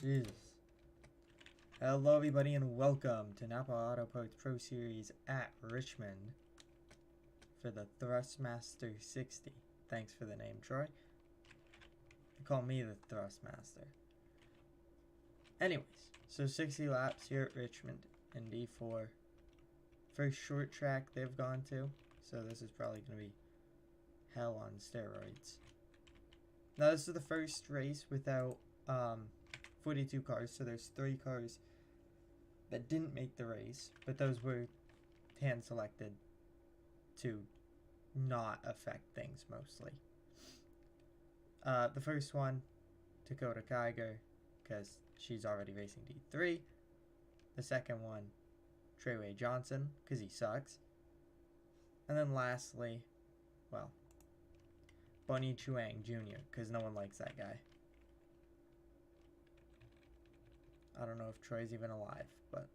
Jesus. Hello everybody and welcome to Napa Auto Parts Pro Series at Richmond for the Thrustmaster 60. Thanks for the name, Troy. They call me the Thrustmaster. Anyways, so 60 laps here at Richmond in D4. First short track they've gone to, so this is probably going to be hell on steroids. Now this is the first race without 42 cars, so there's 3 cars that didn't make the race, but those were hand selected to not affect things mostly. The first one, Dakota Kiger, because she's already racing D3. The second one, Treyway Johnson, because he sucks. And then lastly, well, Bunny Chuang Jr., because no one likes that guy. I don't know if Troy's even alive, but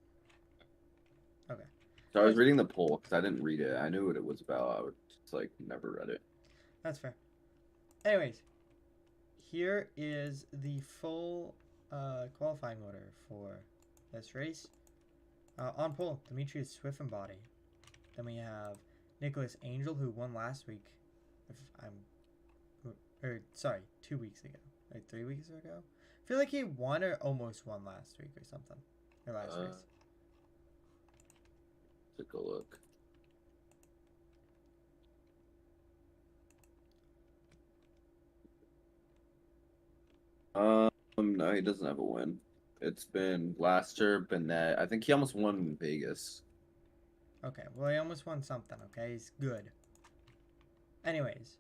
okay. So I was reading the poll because I didn't read it. I knew what it was about. I would just like never read it. That's fair. Anyways, here is the full qualifying order for this race. On pole, Demetrius Swiffenbody. Then we have Nicholas Angel, who won last week. Sorry, 2 weeks ago. Like 3 weeks ago. I feel like he won or almost won last week or something. Or last race. Take a look. No, he doesn't have a win. It's been Blaster, Bennett. I think he almost won in Vegas. Okay, well he almost won something, okay? He's good. Anyways,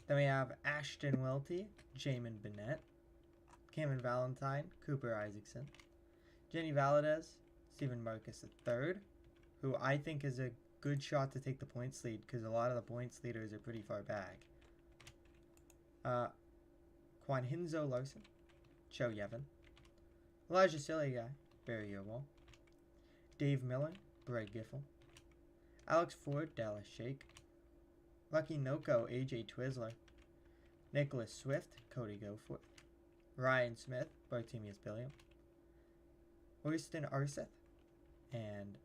then we have Ashton Welty, Jamin Bennett, Cameron Valentine, Cooper Isaacson, Jenny Valadez, Stephen Marcus III, who I think is a good shot to take the points lead because a lot of the points leaders are pretty far back. Kwanhinzo Larson, Cho Yevon, Elijah Silly Guy, Barry Yearwall, Dave Miller, Brett Giffel, Alex Ford, Dallas Shake, Lucky Noko, AJ Twizzler, Nicholas Swift, Cody Goforth, Ryan Smith, Bartemius Billiam, Oysten Arseth, and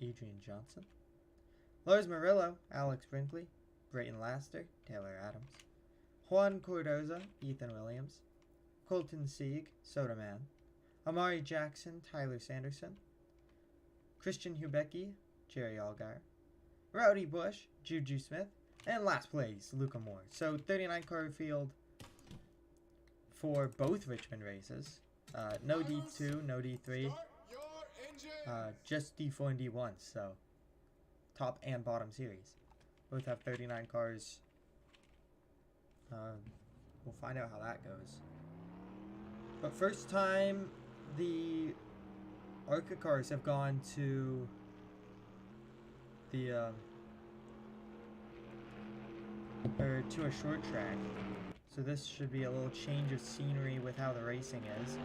Adrian Johnson, Lars Murillo, Alex Brinkley, Brayton Laster, Taylor Adams, Juan Cordoza, Ethan Williams, Colton Sieg, Soda Man, Amari Jackson, Tyler Sanderson, Christian Hubecki, Jerry Allgaier, Rowdy Bush, Juju Smith, and last place, Luca Moore. So 39 car field for both Richmond races. No D2, no D3. Just D4 and D1, so top and bottom series. Both have 39 cars. We'll find out how that goes. But first time the ARCA cars have gone to the to a short track. So this should be a little change of scenery with how the racing is.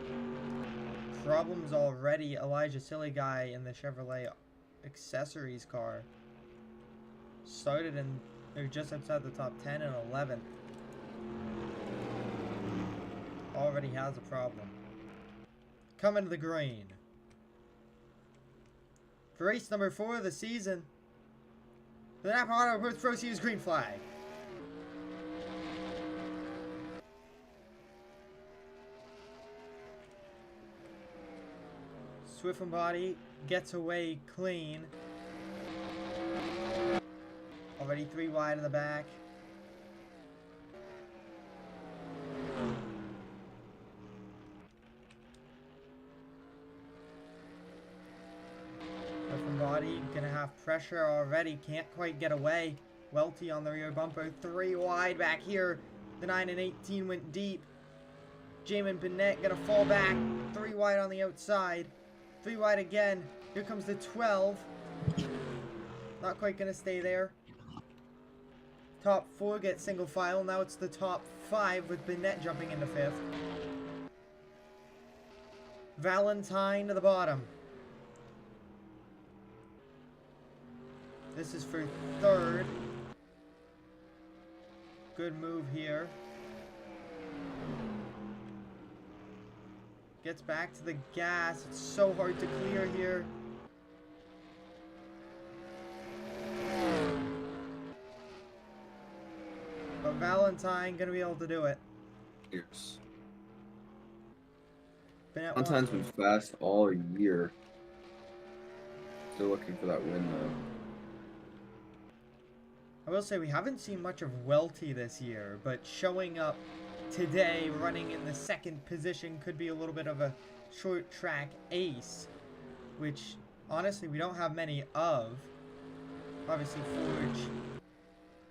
Problems already. Elijah Silly Guy in the Chevrolet accessories car started in, they're just outside the top 10 and 11th. Already has a problem. Coming to the green. For race number 4 of the season, the Napa Auto Parts Pro Series green flag. Swiffenbody gets away clean. Already 3 wide in the back. Swiffenbody gonna have pressure already. Can't quite get away. Welty on the rear bumper. 3 wide back here. The 9 and 18 went deep. Jamin Bennett gonna fall back. 3 wide on the outside. 3 wide again. Here comes the 12. Not quite gonna stay there. Top 4 get single file. Now it's the top 5 with Bennett jumping into 5th. Valentine to the bottom. This is for 3rd. Good move here. Gets back to the gas. It's so hard to clear here. But Valentine gonna be able to do it. Yes. Bennett Valentine's been fast all year. Still looking for that win though. I will say we haven't seen much of Welty this year, but showing up today running in the second position could be a little bit of a short track ace, which honestly we don't have many of. Obviously Forge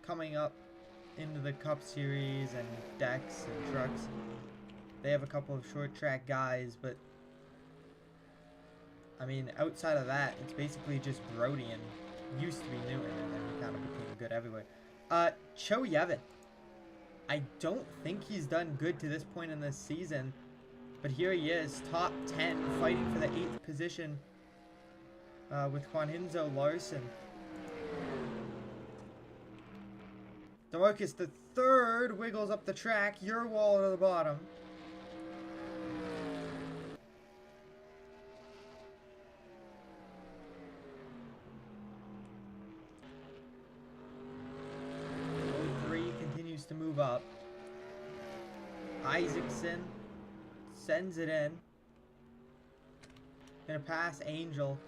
coming up into the Cup Series and decks and trucks. They have a couple of short track guys, but I mean outside of that it's basically just Brody and used to be Newton and then he kind of became good everywhere. Cho Yevon. I don't think he's done good to this point in this season, but here he is, top 10, fighting for the 8th position with Juanhinzo Larson. DeMarcus the third wiggles up the track, your wall to the bottom. To move up. Isaacson sends it in. Gonna pass Angel.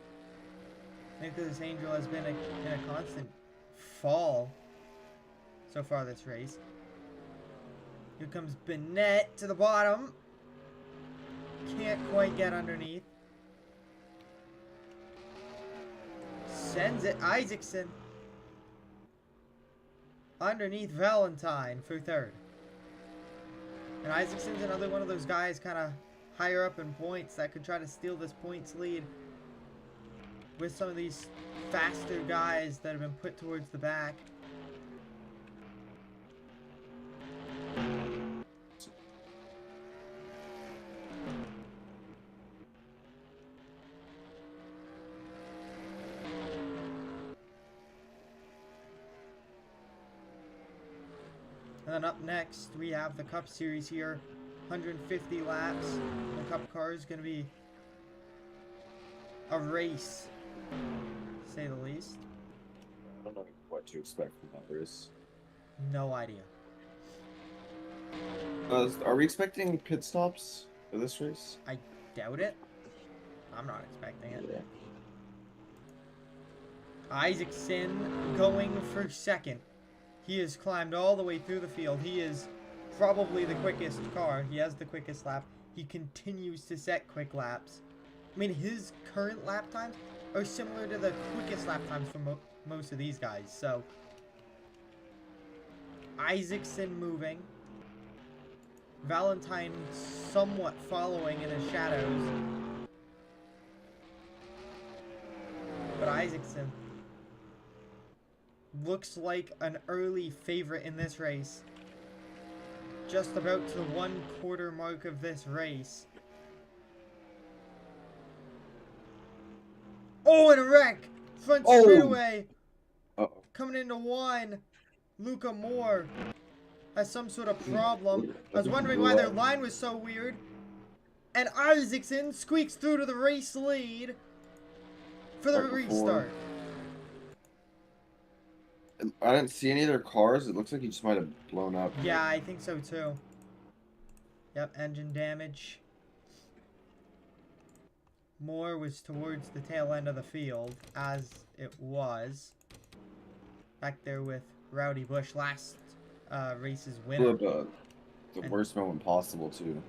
Nicholas Angel has been in a constant fall so far this race. Here comes Bennett to the bottom. Can't quite get underneath. Sends it. Isaacson underneath Valentine for third. And Isaacson's another one of those guys kind of higher up in points that could try to steal this points lead with some of these faster guys that have been put towards the back. And then up next, we have the Cup Series here. 150 laps. The Cup car is going to be a race, to say the least. I don't know what to expect from that race. No idea. Are we expecting pit stops for this race? I doubt it. I'm not expecting it. Yeah. Isaacson going for second. He has climbed all the way through the field. He is probably the quickest car. He has the quickest lap. He continues to set quick laps. I mean, his current lap times are similar to the quickest lap times for most of these guys. So, Isaacson moving. Valentine somewhat following in his shadows. But Isaacson looks like an early favorite in this race. Just about to the 1/4 mark of this race. Oh, and a wreck! Front straightaway! Coming into one. Luca Moore has some sort of problem. I was wondering why their line was so weird. And Isaacson squeaks through to the race lead for the restart. I didn't see any of their cars. It looks like he just might have blown up. Yeah, I think so too. Yep, engine damage. Moore was towards the tail end of the field, as it was. Back there with Rowdy Bush, last race's winner. The worst moment possible, too.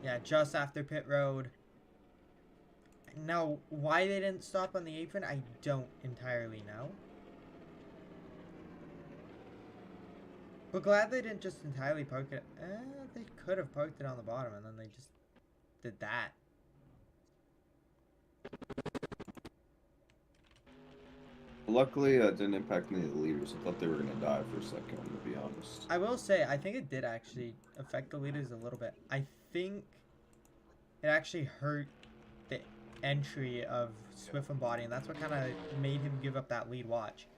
Yeah, just after pit road. Now, why they didn't stop on the apron, I don't entirely know. But glad they didn't just entirely park it. They could have parked it on the bottom, and then they just did that. Luckily, that didn't impact any of the leaders. I thought they were going to die for a second, to be honest. I will say, I think it did actually affect the leaders a little bit. I think it actually hurt the entry of Swift and Body, and that's what kind of made him give up that lead watch.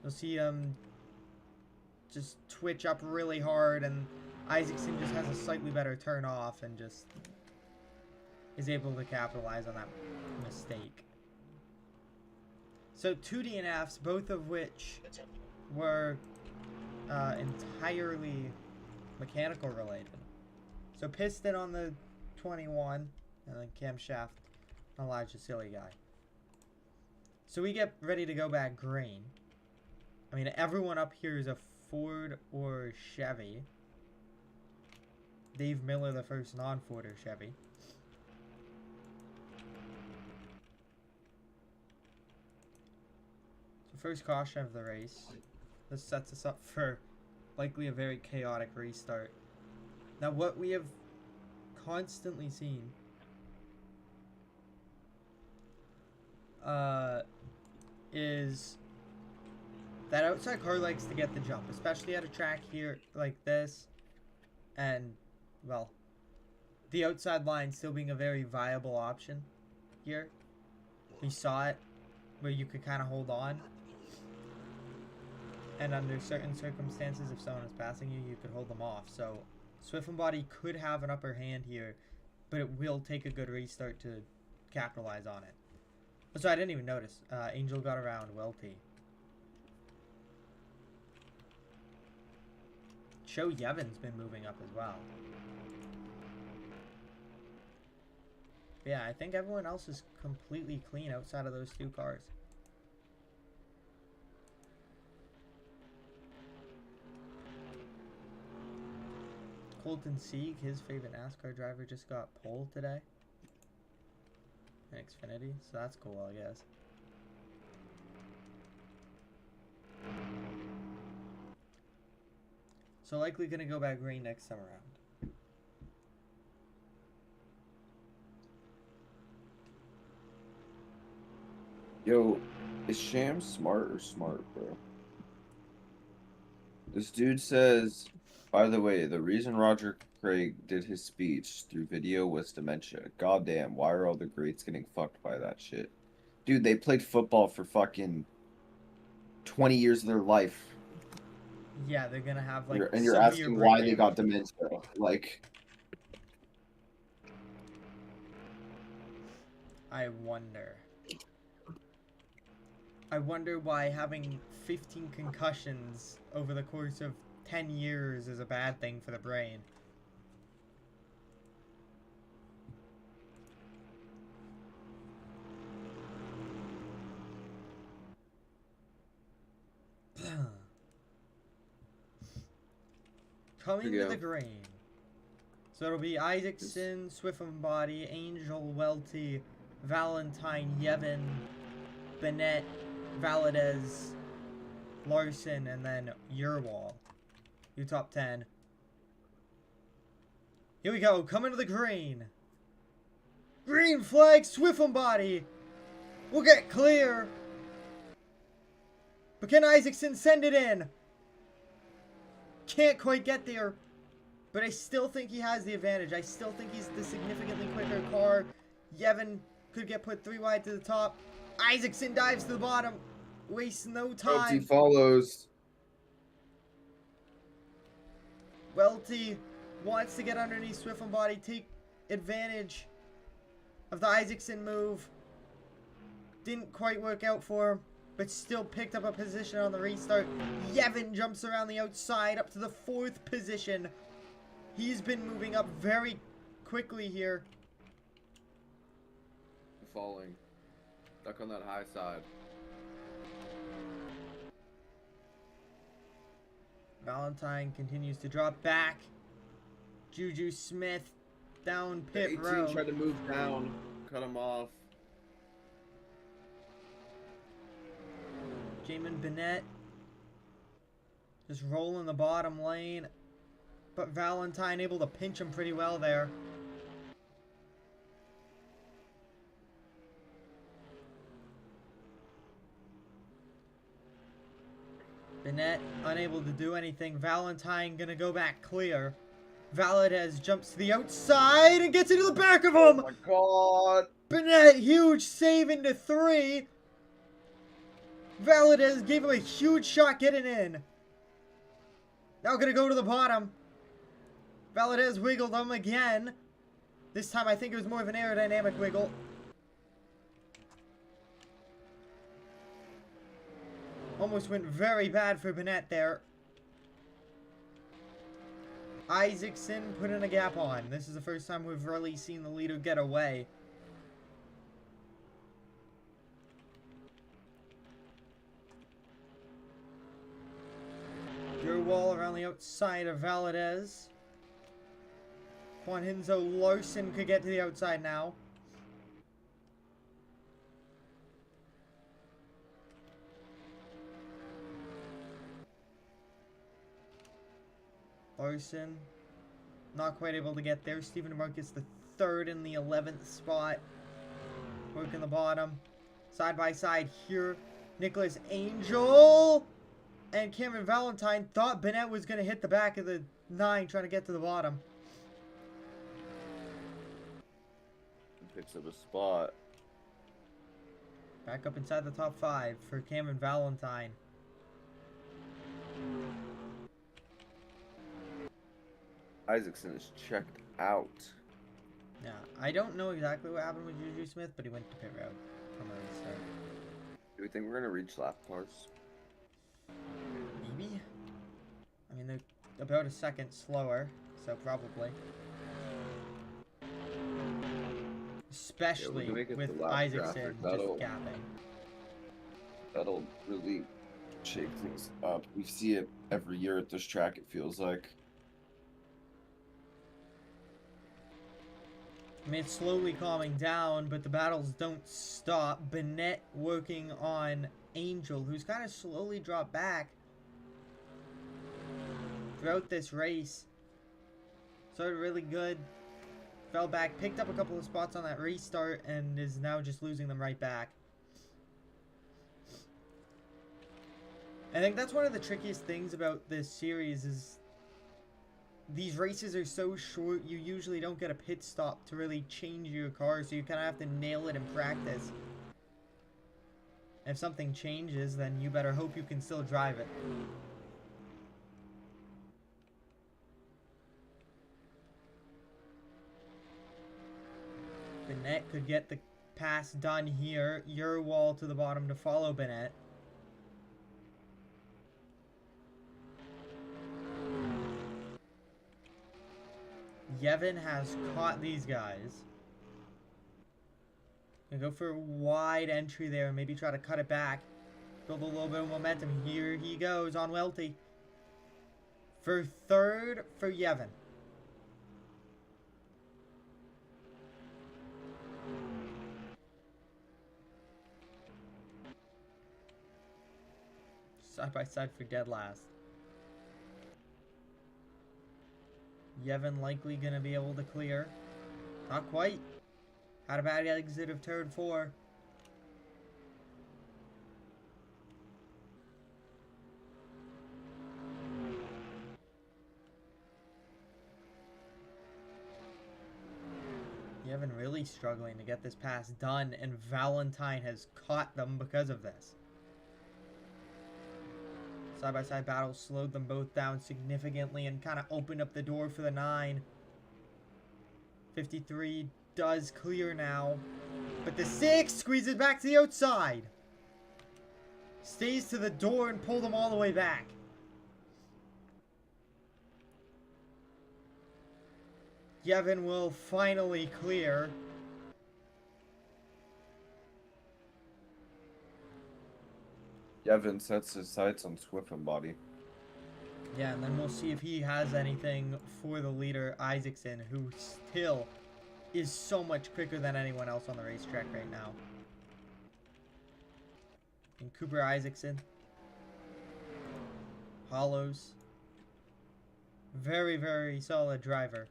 You'll see him just twitch up really hard, and Isaacson just has a slightly better turn off and just is able to capitalize on that mistake. So 2 DNFs, both of which were entirely mechanical related. So piston on the 21, and then camshaft on Elijah Silly Guy. So we get ready to go back green. I mean, everyone up here is a Ford or Chevy. Dave Miller, the first non-Ford or Chevy. So first caution of the race. This sets us up for likely a very chaotic restart. Now, what we have constantly seen is that outside car likes to get the jump, especially at a track here like this, and, well, the outside line still being a very viable option here. We saw it where you could kind of hold on, and under certain circumstances, if someone is passing you, you could hold them off. So Swift and Body could have an upper hand here, but it will take a good restart to capitalize on it. So I didn't even notice. Angel got around Welty. Cho Yevon's been moving up as well. But yeah, I think everyone else is completely clean outside of those 2 cars. Colton Sieg, his favorite NASCAR driver, just got pole today in Xfinity, so that's cool, I guess. So likely gonna go back green next time around. Yo, is Sham smart or smart, bro? This dude says, by the way, the reason Roger Craig did his speech through video was dementia. Goddamn, why are all the greats getting fucked by that shit? Dude, they played football for fucking 20 years of their life. Yeah, they're gonna have like and you're asking why they got dementia. Like, I wonder why having 15 concussions over the course of 10 years is a bad thing for the brain. Coming to the green. So it'll be Isaacson, Swift and Body, Angel, Welty, Valentine, Yevon, Bennett, Valadez, Larson, and then Urwall. You top 10. Here we go, coming to the green. Green flag, Swift and Body. We'll get clear. But can Isaacson send it in? Can't quite get there. But I still think he has the advantage. I still think he's the significantly quicker car. Yevon could get put 3 wide to the top. Isaacson dives to the bottom. Wastes no time. Welty follows. Welty wants to get underneath Swift and Body, take advantage of the Isaacson move. Didn't quite work out for him, but still picked up a position on the restart. Yevon jumps around the outside up to the 4th position. He's been moving up very quickly here. Falling. Stuck on that high side. Valentine continues to drop back. Juju Smith down pit 18 road. tried to move down, cut him off. Jamin Bennett just rolling the bottom lane, but Valentine able to pinch him pretty well there. Bennett unable to do anything. Valentine gonna go back clear. Valadez jumps to the outside and gets into the back of him! Oh my god! Bennett, huge save into 3. Valadez gave him a huge shot getting in. Now gonna go to the bottom. Valadez wiggled them again. This time I think it was more of an aerodynamic wiggle. Almost went very bad for Bennett there. Isaacson put in a gap on. This is the first time we've really seen the leader get away. Wall around the outside of Valadez. Juan Hinzo Larson could get to the outside now. Larson not quite able to get there. Stephen DeMarcus the third in the 11th spot. Working the bottom. Side by side here. Nicholas Angel and Cameron Valentine thought Bennett was going to hit the back of the 9 trying to get to the bottom. Picks up a spot. Back up inside the top 5 for Cameron Valentine. Isaacson is checked out. Yeah, I don't know exactly what happened with Juju Smith, but he went to pit road from the start. Do we think we're going to reach lap cars? Maybe? I mean, they're about a second slower, so probably. Especially with Isaacson just gapping. That'll really shake things up. We see it every year at this track, it feels like. I mean, it's slowly calming down, but the battles don't stop. Bennett working on Angel, who's kind of slowly dropped back throughout this race. Started really good. Fell back, picked up a couple of spots on that restart, and is now just losing them right back. I think that's one of the trickiest things about this series is these races are so short, you usually don't get a pit stop to really change your car, so you kind of have to nail it in practice. If something changes, then you better hope you can still drive it. Bennett could get the pass done here. Urwall to the bottom to follow Bennett. Yevon has caught these guys. Gonna go for a wide entry there. Maybe try to cut it back. Build a little bit of momentum. Here he goes on Welty. For third for Yevon. Side by side for dead last. Yevon likely going to be able to clear. Not quite. Had a bad exit of turn 4. Yevon really struggling to get this pass done, and Valentine has caught them because of this. Side-by-side battle slowed them both down significantly and kind of opened up the door for the 9. 53 does clear now. But the 6 squeezes back to the outside. Stays to the door and pulled them all the way back. Yevon will finally clear. Yevon sets his sights on Swift and Body. Yeah, and then we'll see if he has anything for the leader, Isaacson, who still is so much quicker than anyone else on the racetrack right now. And Cooper Isaacson. Hollows. Very, very solid driver.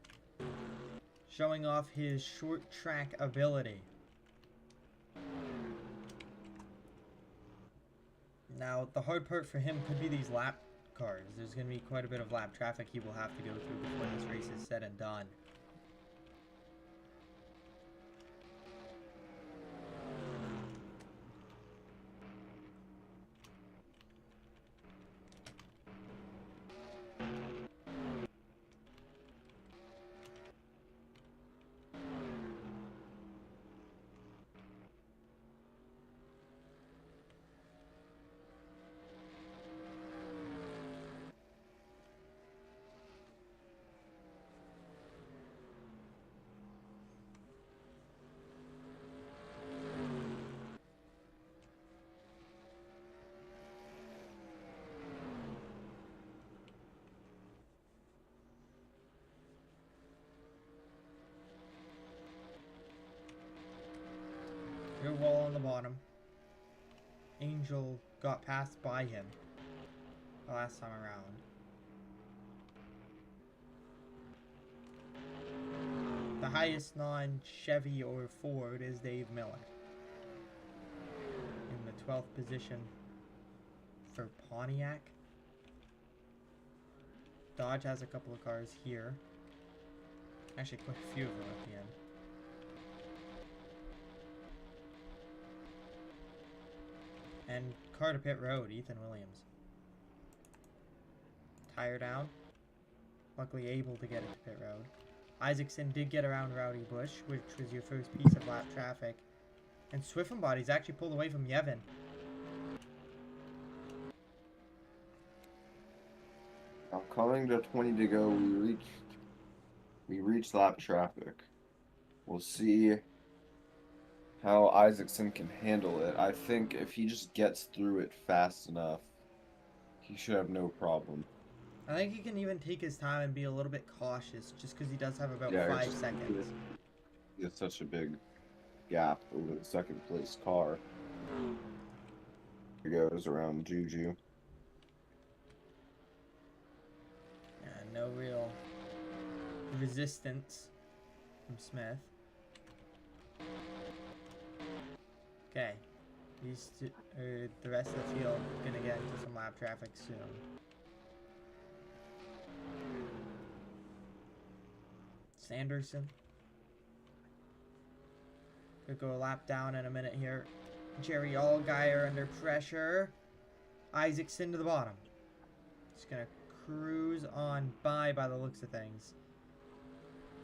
Showing off his short track ability. Now, the hard part for him could be these lap cars. There's going to be quite a bit of lap traffic he will have to go through before this race is said and done. wall on the bottom. Angel got passed by him the last time around. The highest non-Chevy or Ford is Dave Miller. In the 12th position for Pontiac. Dodge has a couple of cars here. Actually, quite a few of them at the end. And car to pit road, Ethan Williams. Tire down. Luckily able to get it to pit road. Isaacson did get around Rowdy Bush, which was your first piece of lap traffic. And Swiffenbody's actually pulled away from Yevon. Now, coming to 20 to go, we reached lap traffic. We'll see how Isaacson can handle it. I think if he just gets through it fast enough, he should have no problem. I think he can even take his time and be a little bit cautious, just because he does have about 5 seconds. He has such a big gap over the second place car. He goes around Juju. Yeah, no real resistance from Smith. Okay, the rest of the field gonna get into some lap traffic soon. Sanderson could go a lap down in a minute here. Jerry Allgaier under pressure. Isaacson to the bottom. Just gonna cruise on by the looks of things.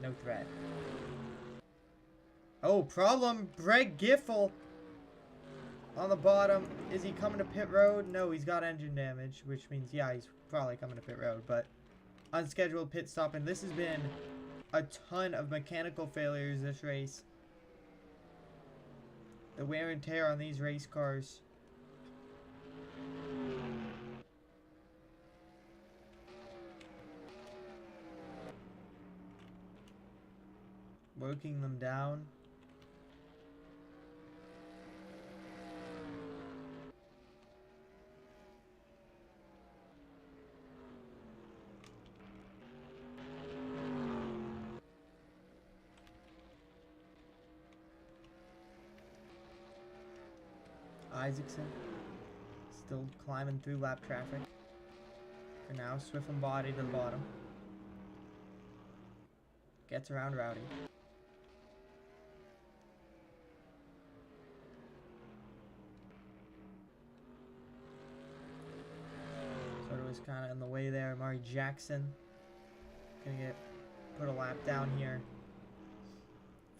No threat. Oh, problem. Greg Giffel on the bottom. Is he coming to pit road? No, he's got engine damage, which means, yeah, he's probably coming to pit road, but unscheduled pit stop. And this has been a ton of mechanical failures this race. The wear and tear on these race cars. Working them down. Isaacson still climbing through lap traffic. For now, Swiffenbody to the bottom. Gets around Rowdy. Sort of was kind of in the way there. Mari Jackson gonna get put a lap down here.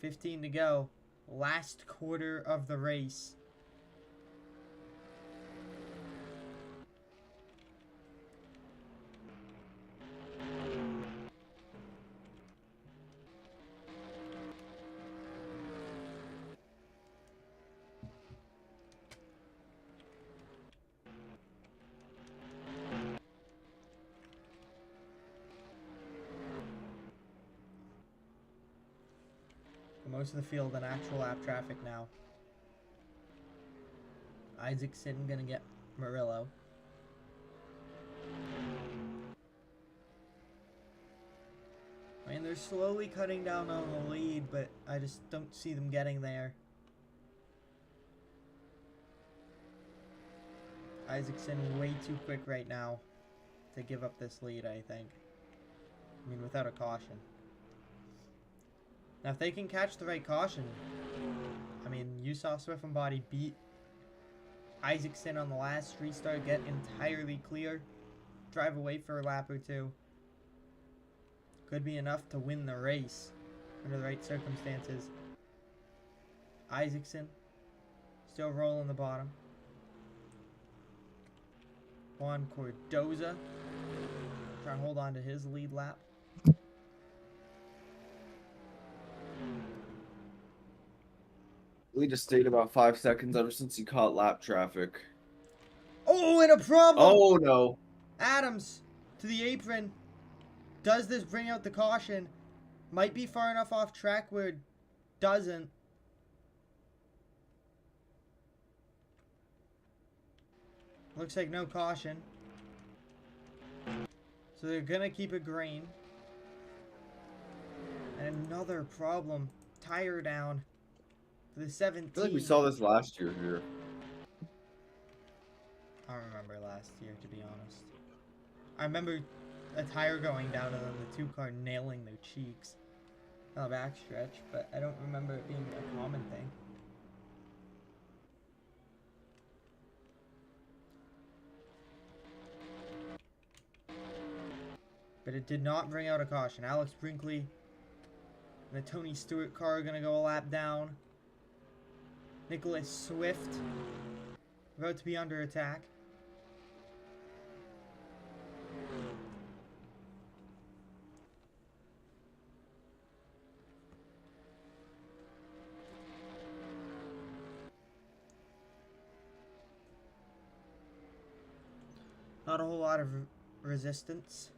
15 to go. Last quarter of the race. Most of the field in actual lap traffic now. Isaacson gonna get Murillo. I mean, they're slowly cutting down on the lead, but I just don't see them getting there. Isaacson way too quick right now to give up this lead, I think. I mean, without a caution. Now, if they can catch the right caution, I mean, you saw Swiffenbody beat Isaacson on the last restart, get entirely clear, drive away for a lap or two. Could be enough to win the race under the right circumstances. Isaacson still rolling the bottom. Juan Cordoza trying to hold on to his lead lap. Lead just stayed about 5 seconds ever since he caught lap traffic. Oh, and a problem! Oh, no. Adams to the apron. Does this bring out the caution? Might be far enough off track where it doesn't. Looks like no caution. So they're gonna keep it green. And another problem. Tire down. For the 17. I feel like we saw this last year here. I don't remember last year, to be honest. I remember a tire going down and then the two car nailing their cheeks on the backstretch, but I don't remember it being a common thing. But it did not bring out a caution. Alex Brinkley and the Tony Stewart car are going to go a lap down. Nicholas Swift about to be under attack. Not a whole lot of resistance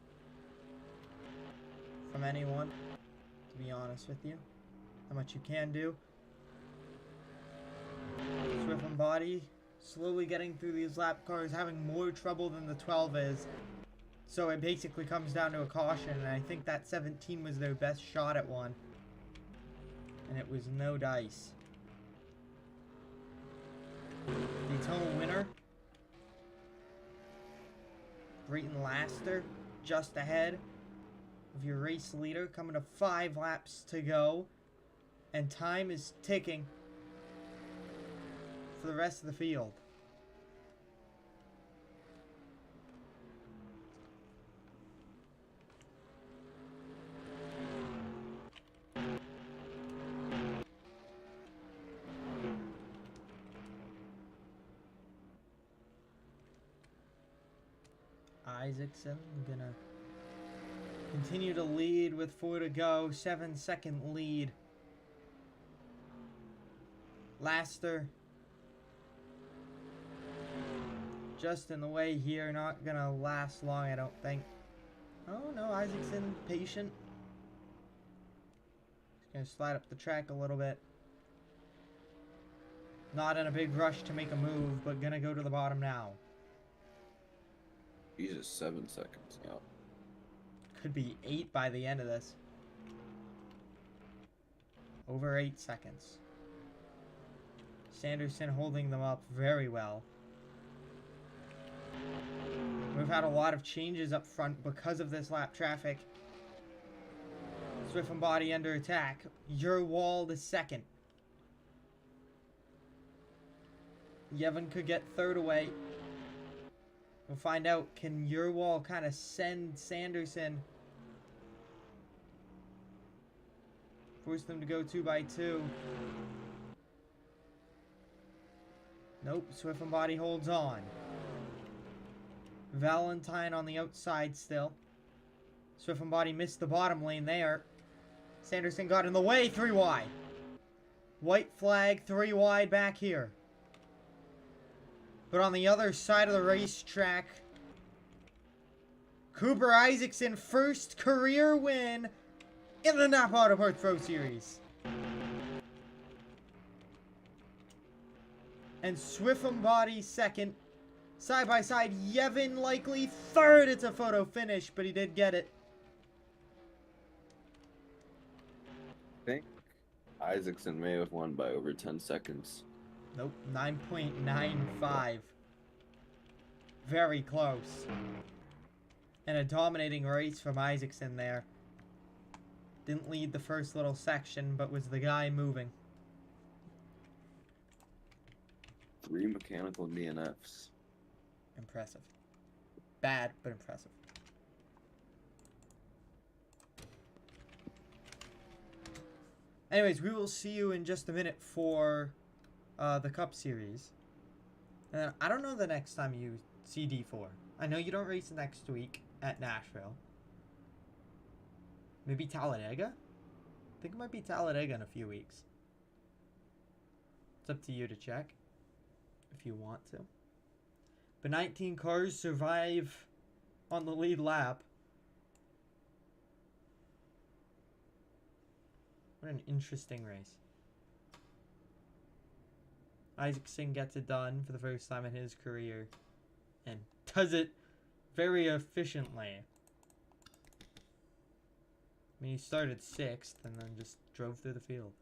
from anyone, to be honest with you. How much you can do. Swift and Body slowly getting through these lap cars, having more trouble than the 12 is. So it basically comes down to a caution, and I think that 17 was their best shot at one. And it was no dice. Daytona winner. Brayton Laster just ahead of your race leader, coming to 5 laps to go. And time is ticking for the rest of the field. Isaacson gonna continue to lead with 4 to go. 7-second lead. Laster just in the way here. Not gonna last long, I don't think. Oh no, Isaacson patient. Just gonna slide up the track a little bit. Not in a big rush to make a move, but gonna go to the bottom now. Jesus, 7 seconds now. Could be 8 by the end of this. Over 8 seconds. Sanderson holding them up very well. We've had a lot of changes up front because of this lap traffic. Swift and Body under attack. Yerwald is second. Yevon could get third away. We'll find out, can Yerwald kind of send Sanderson? Force them to go 2 by 2. Nope, Swift and Body holds on. Valentine on the outside still. Swift and Body missed the bottom lane there. Sanderson got in the way, 3 wide. White flag, 3 wide back here. But on the other side of the racetrack, Cooper Isaacson, first career win in the NAPPS Autoport Pro Series. And Swift and Body second. Side by side, Yevon likely third. It's a photo finish, but he did get it. I think Isaacson may have won by over 10 seconds. Nope, 9.95. Very close. And a dominating race from Isaacson there. Didn't lead the first little section, but was the guy moving. 3 mechanical DNFs. Impressive. Bad, but impressive. Anyways, we will see you in just a minute for the Cup Series. And I don't know the next time you see D4. I know you don't race next week at Nashville. Maybe Talladega? I think it might be Talladega in a few weeks. It's up to you to check if you want to. But 19 cars survive on the lead lap. What an interesting race. Isaacson gets it done for the first time in his career. and does it very efficiently. I mean, he started 6th and then just drove through the field.